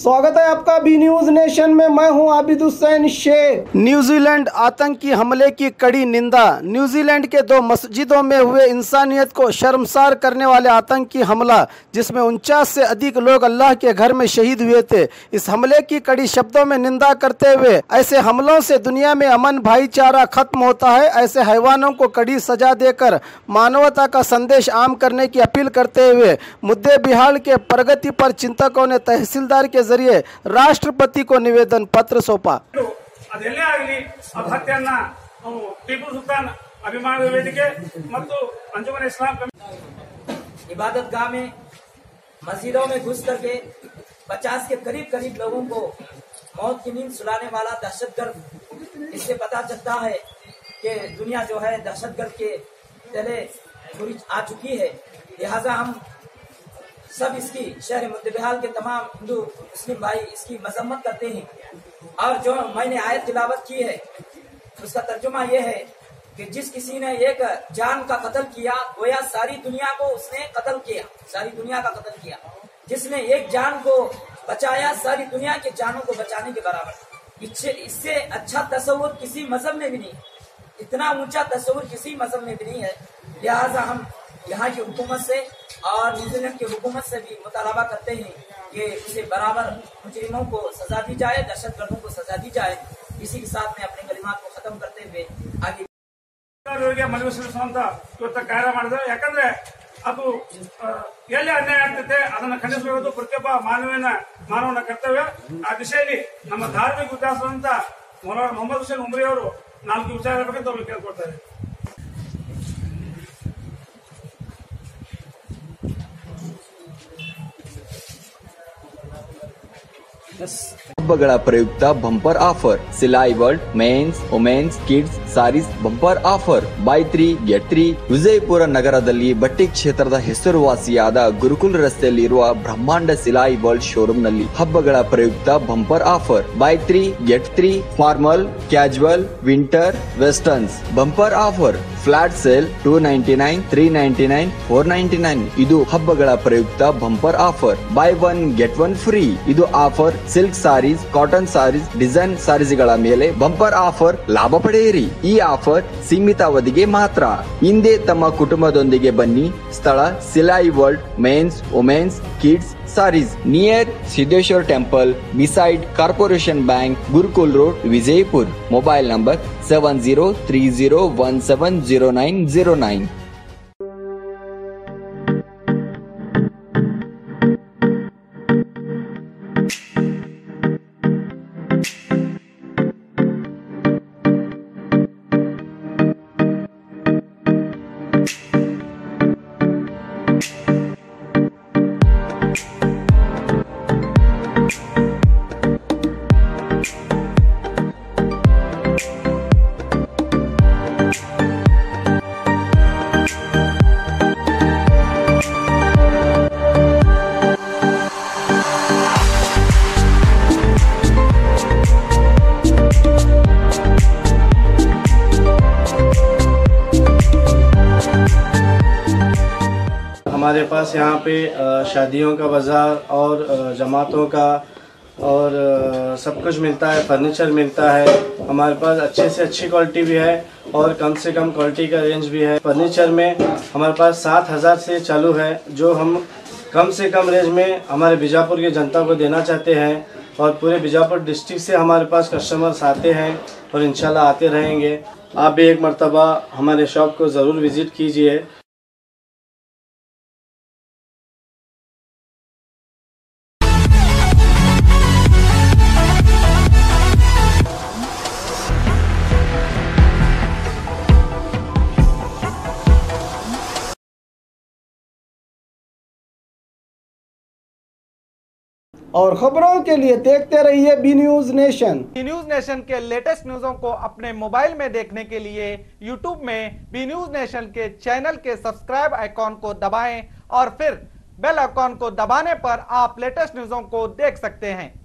स्वागत है आपका बी न्यूज नेशन में। मैं हूं आबिद हुसैन शेख। न्यूजीलैंड आतंकी हमले की कड़ी निंदा। न्यूजीलैंड के 2 मस्जिदों में हुए इंसानियत को शर्मसार करने वाले आतंकी हमला, जिसमें 49 से अधिक लोग अल्लाह के घर में शहीद हुए थे, इस हमले की कड़ी शब्दों में निंदा करते हुए ऐसे हमलों से दुनिया में अमन भाईचारा खत्म होता है, ऐसे हैवानों को कड़ी सजा देकर मानवता का संदेश आम करने की अपील करते हुए मुद्दे बिहार के प्रगति पर चिंतकों ने तहसीलदार के जरिए राष्ट्रपति को निवेदन पत्र सौंपा। टीपू सुल्तान अभिमान वेदिके अंजुमन इस्लाम इबादत गाह में मस्जिदों में घुस करके 50 के करीब लोगों को मौत की नींद सुलाने वाला दहशतगर्द, इससे पता चलता है कि दुनिया जो है दहशतगर्द के तले पूरी आ चुकी है। लिहाजा हम सब इसकी शहर मुद्देबिहाल के तमाम हिंदू मुस्लिम भाई इसकी मजम्मत करते हैं। और जो मैंने आयत तिलावत की है उसका तर्जुमा यह है कि जिस किसी ने एक जान का कत्ल किया, गोया सारी दुनिया को उसने कत्ल किया, सारी दुनिया का कत्ल किया। जिसने एक जान को बचाया, सारी दुनिया के जानों को बचाने के बराबर। इससे अच्छा तस्वुर किसी मजहब में भी नहीं है, इतना ऊंचा तस्वुर किसी मजहब में भी नहीं है। लिहाजा हम यहाँ की हुकूमत से और न्यूजीलैंड की हुकूमत से भी मुतालबा करते हैं कि इसे बराबर मुजरिमों को सजा दी जाए, दहशतगर्दों को सजा दी जाए। इसी के साथ में अपने कलिमात को खत्म करते हुए आगे ಮನವಿಸುವಂತ ಇವತ್ತು ಕಾರ್ಯ ಮಾಡಿದ್ರೆ, ಯಾಕಂದ್ರೆ ಅದು ಎಲ್ಲಿ ಅನ್ಯಾಯ ಆಗ್ತೈತೆ ಅದನ್ನ ಖಂಡಿಸಬೇಕು ಪ್ರತಿಯೊಬ್ಬ ಮಾನವನ ಕರ್ತವ್ಯ। ಆ ದಿಶೆಯಲ್ಲಿ ನಮ್ಮ ಧಾರ್ಮಿಕ ವಿಕಾಸವಂತ ಮೊಹಮ್ಮದ್ ಹುಸೇನ್ ಉಮ್ರಿ ಅವರು 4 ವಿಚಾರ ಬೇಕಂತ ಅವ್ರಿಗೆ ಕೇಳ್ಕೊಡ್ತಾರೆ। ಹಬ್ಬಗಳ ಪ್ರಯುಕ್ತ bumper offer, Silai world men's women's kids sarees bumper offer, buy 3 get 3। Vijayapura ನಗರದಲ್ಲಿ ಬಟ್ಟೆ ಕ್ಷೇತ್ರದ ಹೆಸರುವಾಸಿಯಾದ ಗುರುಕುಲ್ ರಸ್ತೆಯಲ್ಲಿ ಇರುವ ಬ್ರಹ್ಮಾಂಡ ಸಿಲಾಯಿ ವರ್ಲ್ಡ್ ಶೋರೂಮ್ ನಲ್ಲಿ ಹಬ್ಬಗಳ ಪ್ರಯುಕ್ತ bumper offer, buy 3 get 3 formal, casual, winter, westerns bumper offer, flat sale 299, 399, 499। ಇದು ಹಬ್ಬಗಳ ಪ್ರಯುಕ್ತ bumper offer, buy 1 get 1 free. ಇದು offer silk sarees, cotton sarees, design ಸಾರೀಸ್ಗಳ ಮೇಲೆ ಬಂಪರ್ ಆಫರ್ ಲಾಭ ಪಡೆಯಿರಿ। ಈ ಆಫರ್ ಸೀಮಿತ ಅವಧಿಗೆ ಮಾತ್ರ। ಹಿಂದೆ ತಮ್ಮ ಕುಟುಂಬದೊಂದಿಗೆ ಬನ್ನಿ। ಸ್ಥಳ Silai world men's women's kids sarees, near Siddeshwara temple, beside corporation bank, Gurukul road, Vijayapura. Mobile number 7030170909। हमारे पास यहाँ पे शादियों का बाज़ार और जमातों का और सब कुछ मिलता है, फर्नीचर मिलता है। हमारे पास अच्छे से अच्छी क्वालिटी भी है और कम से कम क्वालिटी का रेंज भी है। फर्नीचर में हमारे पास 7,000 से चालू है, जो हम कम से कम रेंज में हमारे बीजापुर की जनता को देना चाहते हैं। और पूरे बीजापुर डिस्ट्रिक्ट से हमारे पास कस्टमर्स आते हैं और इंशाल्लाह आते रहेंगे। आप भी एक मर्तबा हमारे शॉप को ज़रूर विज़िट कीजिए। और खबरों के लिए देखते रहिए B news nation. B news nation के लेटेस्ट न्यूज़ों को अपने मोबाइल में देखने के लिए यूट्यूब में बी न्यूज नेशन के चैनल के सब्सक्राइब आइकॉन को दबाएं और फिर बेल आइकॉन को दबाने पर आप लेटेस्ट न्यूज़ों को देख सकते हैं।